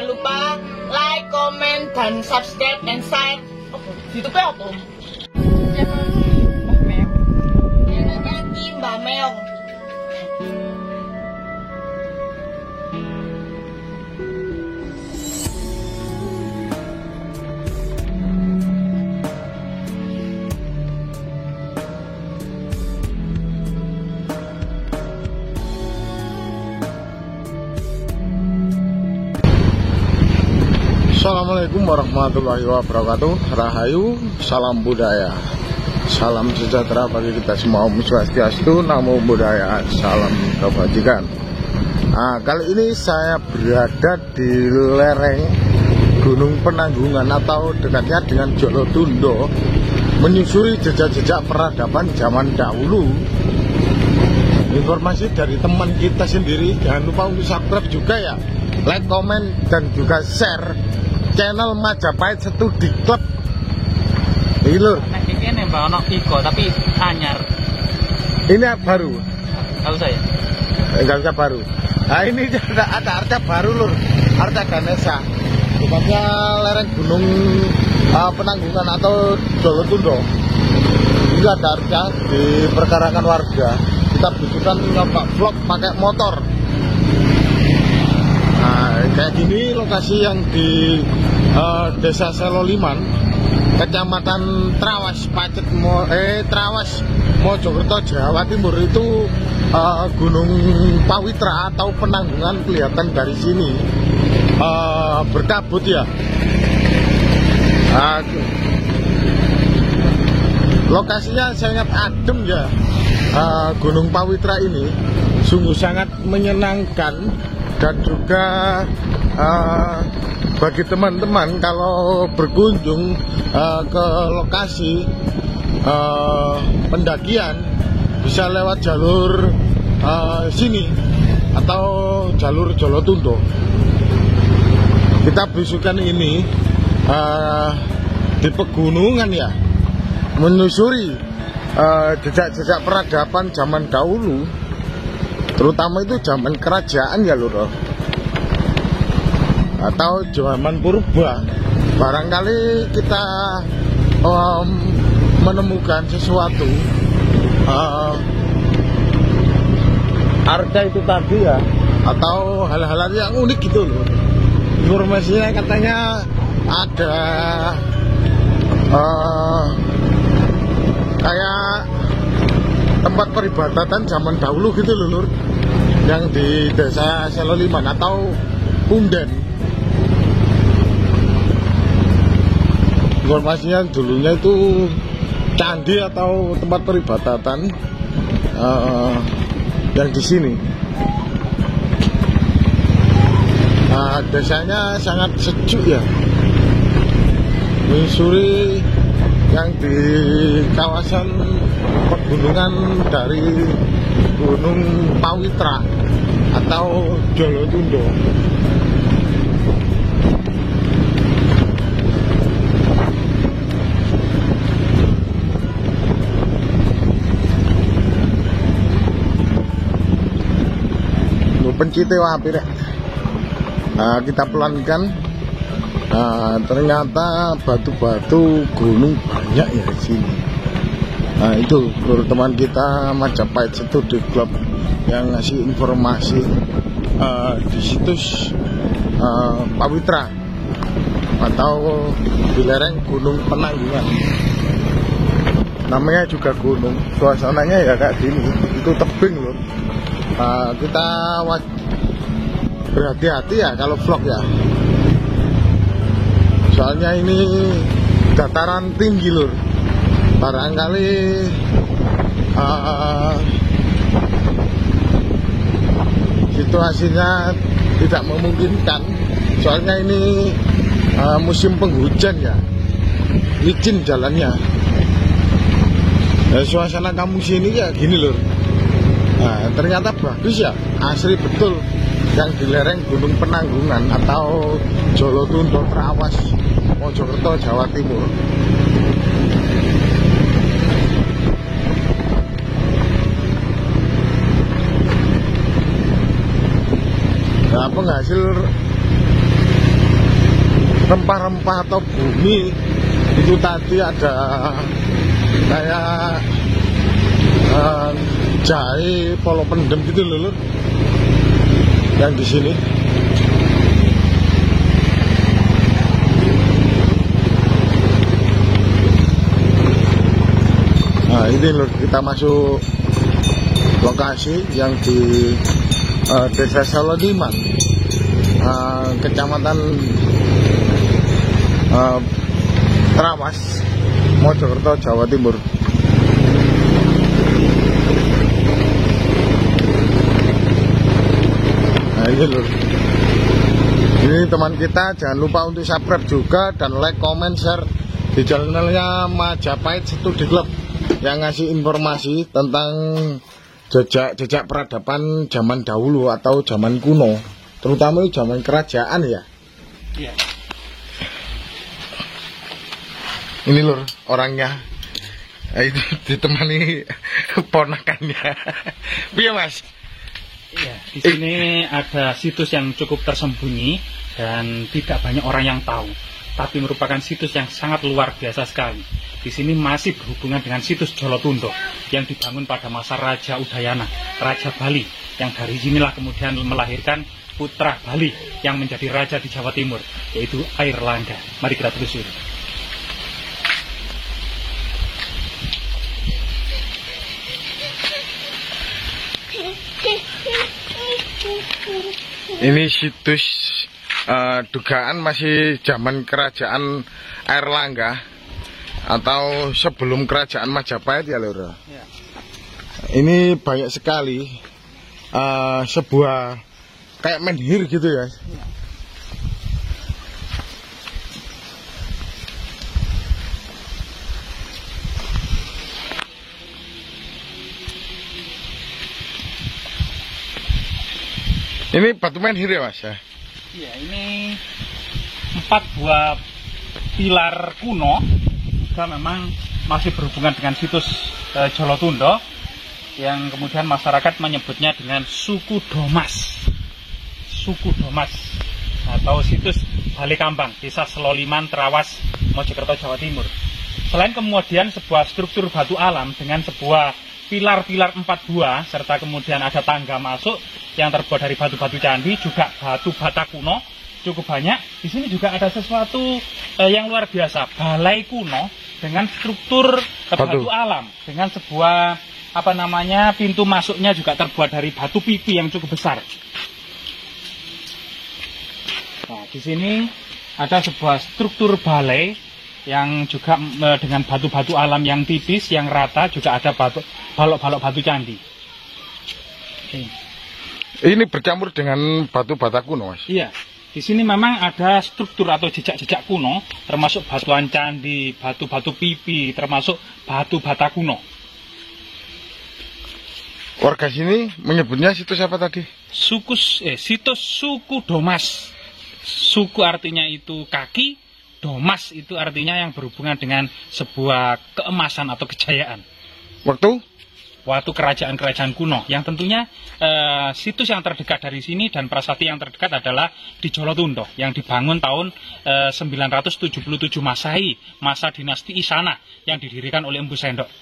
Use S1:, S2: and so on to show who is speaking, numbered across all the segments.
S1: Jangan lupa like, comment, dan subscribe and share. YouTube-nya apa? Mbak Meong.
S2: Assalamualaikum warahmatullahi wabarakatuh. Rahayu, salam budaya, salam sejahtera bagi kita semua. Om Swastiastu, Namo Buddhaya, salam kebajikan. Nah, kali ini saya berada di lereng Gunung Penanggungan atau dekatnya dengan Jolotundo, menyusuri jejak-jejak peradaban zaman dahulu. Informasi dari teman kita sendiri. Jangan lupa untuk subscribe juga ya, like, komen, dan juga share channel Majapahit Studi Club. Ini lur.
S3: Nah, ini Mbak Ono Iko tapi anyar.
S2: Ini baru.
S3: Tahu saya.
S2: Enggak usah baru. Nah, ini ada arca baru lur. Arca Ganesha. Tempatnya lereng Gunung Penanggungan atau Jolotundo. Ini ada arca diperkarakan warga. Kita butuhkan nyoba vlog pakai motor. Nah, kayak gini lokasi yang di Desa Seloliman, Kecamatan Trawas, Trawas, Mojokerto, Jawa Timur itu Gunung Pawitra atau Penanggungan kelihatan dari sini berkabut ya. Lokasinya sangat adem ya. Gunung Pawitra ini sungguh sangat menyenangkan. Dan juga bagi teman-teman kalau berkunjung ke lokasi pendakian bisa lewat jalur sini atau jalur Jolotundo. Kita belusukan ini di pegunungan ya, menyusuri jejak-jejak peradaban zaman dahulu. Terutama itu zaman kerajaan ya lur, atau zaman purba. Barangkali kita menemukan sesuatu arca itu tadi ya, atau hal-hal yang unik gitu loh. Informasinya katanya ada kayak tempat peribadatan zaman dahulu gitu loh lur, yang di Desa Seloliman atau Punden. Informasinya dulunya itu candi atau tempat peribadatan yang di sini. Nah, desanya sangat sejuk ya, menyusuri yang di kawasan pegunungan dari Gunung Pawitra atau Jolotundo. Pencite wapi rek. Nah, kita pelankan. Nah, ternyata batu-batu gunung banyak ya di sini. Nah, itu menurut teman kita Majapahit Studi Club yang ngasih informasi di situs Pawitra atau di lereng Gunung Penanggungan. Namanya juga gunung, suasananya ya kayak gini. Itu tebing loh. Kita berhati-hati ya kalau vlog ya. Soalnya ini dataran tinggi lur. Barangkali situasinya tidak memungkinkan. Soalnya ini musim penghujan ya, licin jalannya. Suasana kampung sini ya gini lur. Nah, ternyata bagus ya, asri betul. Yang di lereng Gunung Penanggungan atau Jolotundo, Trawas, Mojokerto, Jawa Timur. Nah, penghasil rempah-rempah atau bumi. Itu tadi ada kayak jahe, polo pendem gitu loh Lur, yang di sini. Nah ini Lur, kita masuk lokasi yang di Desa Salodiman, Kecamatan Trawas, Mojokerto, Jawa Timur. Nah ini Lur, ini teman kita, jangan lupa untuk subscribe juga dan like, comment, share di channelnya Majapahit Studi Club yang ngasih informasi tentang jejak peradaban zaman dahulu atau zaman kuno, terutama zaman kerajaan ya.
S3: Iya.
S2: Ini Lur orangnya, itu ditemani ponakannya. Iya Mas.
S3: Iya, di sini ada situs yang cukup tersembunyi dan tidak banyak orang yang tahu, tapi merupakan situs yang sangat luar biasa sekali. Di sini masih berhubungan dengan situs Jolotundo yang dibangun pada masa Raja Udayana, Raja Bali, yang dari sinilah kemudian melahirkan putra Bali yang menjadi raja di Jawa Timur, yaitu Airlangga. Mari kita telusuri.
S2: Ini situs dugaan masih zaman kerajaan Airlangga atau sebelum kerajaan Majapahit ya Lur.
S3: Ya.
S2: Ini banyak sekali sebuah kayak menhir gitu ya.
S3: Ya.
S2: Ini batu menhir ya Mas ya?
S3: Iya, ini 4 buah pilar kuno juga memang masih berhubungan dengan situs Jolotundo yang kemudian masyarakat menyebutnya dengan suku Domas. Suku Domas atau situs Balai Kambang, Desa Seloliman, Trawas, Mojokerto, Jawa Timur. Selain kemudian sebuah struktur batu alam dengan sebuah pilar-pilar 4 buah serta kemudian ada tangga masuk yang terbuat dari batu-batu candi, juga batu bata kuno cukup banyak. Di sini juga ada sesuatu yang luar biasa, balai kuno dengan struktur batu alam dengan sebuah pintu masuknya juga terbuat dari batu pipi yang cukup besar. Nah, di sini ada sebuah struktur balai yang juga dengan batu-batu alam yang tipis, yang rata, juga ada balok-balok batu candi.
S2: Ini bercampur dengan batu bata kuno Mas?
S3: Iya, di sini memang ada struktur atau jejak-jejak kuno, termasuk batuan candi, batu-batu pipi, termasuk batu bata kuno.
S2: Warga sini menyebutnya situs apa tadi?
S3: Situs suku Domas. Suku artinya itu kaki, Domas itu artinya yang berhubungan dengan sebuah keemasan atau kejayaan. Waktu kerajaan-kerajaan kuno, yang tentunya situs yang terdekat dari sini dan prasasti yang terdekat adalah di Jolotundo yang dibangun tahun 977 Masehi, masa dinasti Isana yang didirikan oleh Empu Sendok.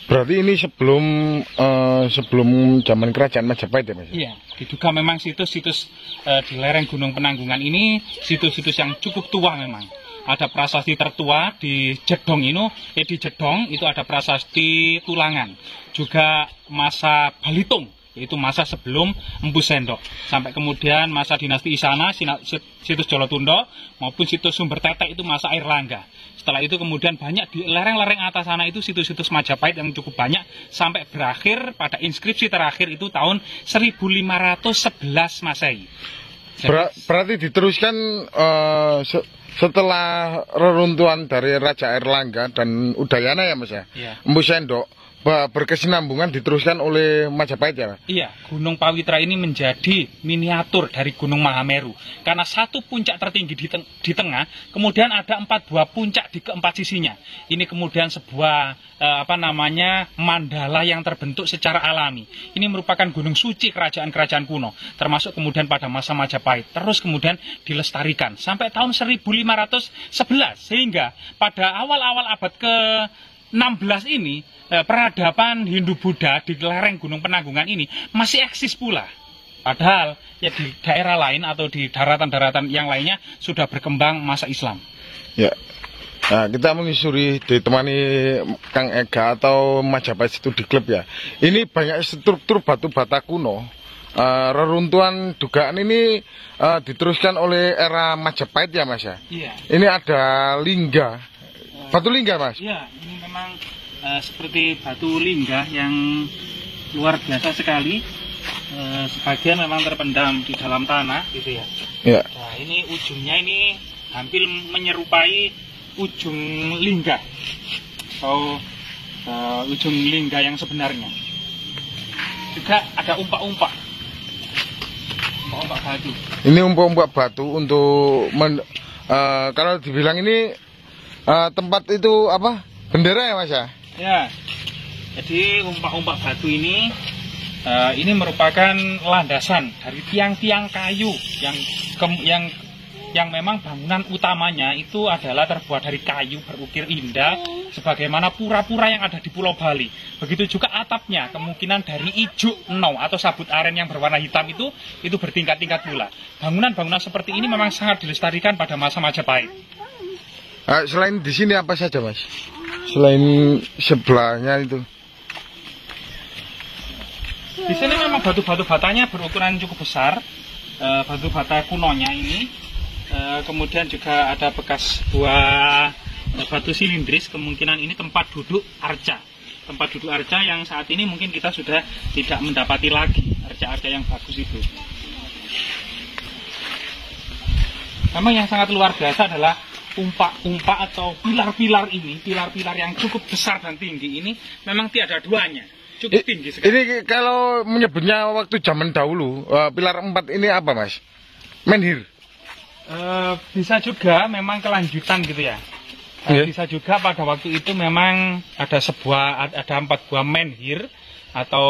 S2: Berarti ini sebelum zaman kerajaan Majapahit ya Mas?
S3: Iya, diduga memang situs-situs di lereng Gunung Penanggungan ini situs-situs yang cukup tua memang. Ada prasasti tertua di Jedong di Jedong itu ada prasasti Tulangan. Juga masa Balitung, yaitu masa sebelum Empu Sendok. Sampai kemudian masa dinasti Isana, situs Jolotundo, maupun situs Sumber Tetek itu masa Airlangga. Setelah itu kemudian banyak di lereng-lereng atas sana itu situs-situs Majapahit yang cukup banyak. Sampai berakhir pada inskripsi terakhir itu tahun 1511 Masehi.
S2: Berarti diteruskan setelah reruntuhan dari Raja Airlangga dan Udayana ya Mas ya?
S3: Iya.
S2: Empu Sendok, berkesinambungan diteruskan oleh Majapahit ya?
S3: Iya, Gunung Pawitra ini menjadi miniatur dari Gunung Mahameru. Karena satu puncak tertinggi di tengah, kemudian ada 4 buah puncak di keempat sisinya. Ini kemudian sebuah mandala yang terbentuk secara alami. Ini merupakan gunung suci kerajaan-kerajaan kuno, termasuk kemudian pada masa Majapahit. Terus kemudian dilestarikan sampai tahun 1511, sehingga pada awal-awal abad ke-16 ini peradaban Hindu-Buddha di lereng Gunung Penanggungan ini masih eksis pula. Padahal ya di daerah lain atau di daratan-daratan yang lainnya sudah berkembang masa Islam.
S2: Ya. Nah, kita menyusuri ditemani Kang Ega atau Majapahit Studi Club ya. Ini banyak struktur batu bata kuno. Reruntuhan dugaan ini diteruskan oleh era Majapahit ya Mas ya?
S3: Iya.
S2: Ini ada lingga. Batu lingga Mas?
S3: Iya, ini memang seperti batu lingga yang luar biasa sekali. Sebagian memang terpendam di dalam tanah gitu ya.
S2: Iya.
S3: Nah, ini ujungnya ini hampir menyerupai ujung lingga atau ujung lingga yang sebenarnya. Juga ada umpak-umpak batu.
S2: Ini umpak-umpak batu untuk kalau dibilang ini tempat itu apa? Bendera ya Mas ya?
S3: Ya. Jadi umpak-umpak batu ini merupakan landasan dari tiang-tiang kayu yang memang bangunan utamanya itu adalah terbuat dari kayu berukir indah, sebagaimana pura-pura yang ada di Pulau Bali. Begitu juga atapnya, kemungkinan dari ijuk no atau sabut aren yang berwarna hitam itu bertingkat-tingkat pula. Bangunan-bangunan seperti ini memang sangat dilestarikan pada masa Majapahit.
S2: Selain di sini apa saja Mas? Selain sebelahnya itu?
S3: Di sini memang batu-batu batanya berukuran cukup besar, batu bata kunonya ini. Kemudian juga ada bekas buah batu silindris, kemungkinan ini tempat duduk arca. Tempat duduk arca yang saat ini mungkin kita sudah tidak mendapati lagi arca-arca yang bagus itu. Memang yang sangat luar biasa adalah umpak-umpak atau pilar-pilar ini, pilar-pilar yang cukup besar dan tinggi ini memang tiada duanya, cukup tinggi sekali.
S2: Ini kalau menyebutnya waktu zaman dahulu, pilar 4 ini apa Mas? Menhir?
S3: Bisa juga memang kelanjutan gitu ya. Bisa juga pada waktu itu memang ada 4 buah menhir, atau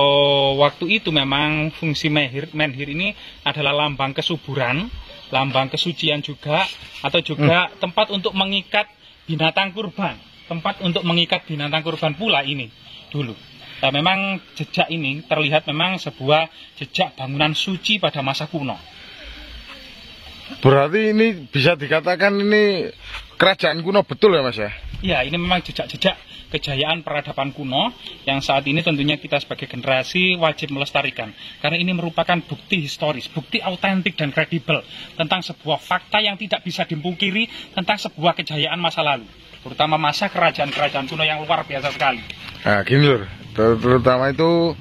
S3: waktu itu memang fungsi menhir ini adalah lambang kesuburan, lambang kesucian juga, atau juga tempat untuk mengikat binatang kurban. Tempat untuk mengikat binatang kurban pula ini dulu. Nah, memang jejak ini terlihat memang sebuah jejak bangunan suci pada masa kuno.
S2: Berarti ini bisa dikatakan ini kerajaan kuno betul ya Mas ya?
S3: Ya, ini memang jejak-jejak kejayaan peradaban kuno yang saat ini tentunya kita sebagai generasi wajib melestarikan. Karena ini merupakan bukti historis, bukti autentik dan kredibel tentang sebuah fakta yang tidak bisa dipungkiri tentang sebuah kejayaan masa lalu. Terutama masa kerajaan-kerajaan kuno yang luar biasa sekali.
S2: Nah gini lur, terutama itu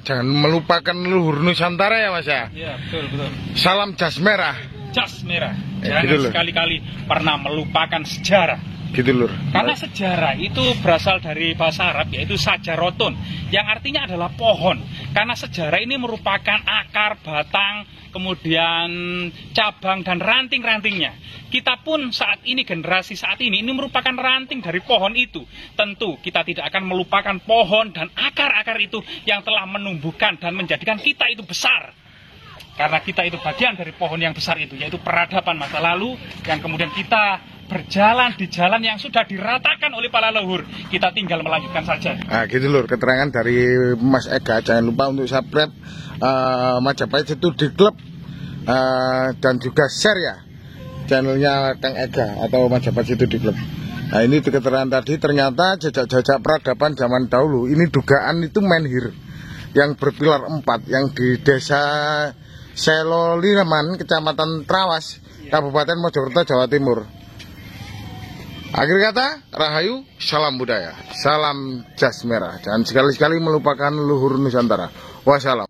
S2: jangan melupakan leluhur Nusantara ya Mas ya?
S3: Iya, betul.
S2: Salam jas merah.
S3: Jas merah, jangan
S2: gitu
S3: sekali-kali pernah melupakan sejarah.
S2: Gitu lur.
S3: Karena sejarah itu berasal dari bahasa Arab, yaitu sajarotun, yang artinya adalah pohon. Karena sejarah ini merupakan akar, batang, kemudian cabang dan ranting-rantingnya. Kita pun saat ini, generasi saat ini merupakan ranting dari pohon itu. Tentu kita tidak akan melupakan pohon dan akar-akar itu yang telah menumbuhkan dan menjadikan kita itu besar. Karena kita itu bagian dari pohon yang besar itu, yaitu peradaban masa lalu yang kemudian kita berjalan di jalan yang sudah diratakan oleh para leluhur. Kita tinggal melanjutkan saja. Nah,
S2: gitu lur, keterangan dari Mas Ega. Jangan lupa untuk subscribe Majapahit Studi Club dan juga share ya channelnya Kang Ega atau Majapahit Studi Club. Nah, ini keterangan tadi ternyata jejak-jejak peradaban zaman dahulu. Ini dugaan itu menhir yang berpilar 4 yang di desa Selolireman, Kecamatan Trawas, Kabupaten Mojokerto, Jawa Timur. Akhir kata, Rahayu, salam budaya, salam jas merah. Jangan sekali-sekali melupakan luhur Nusantara. Wassalam.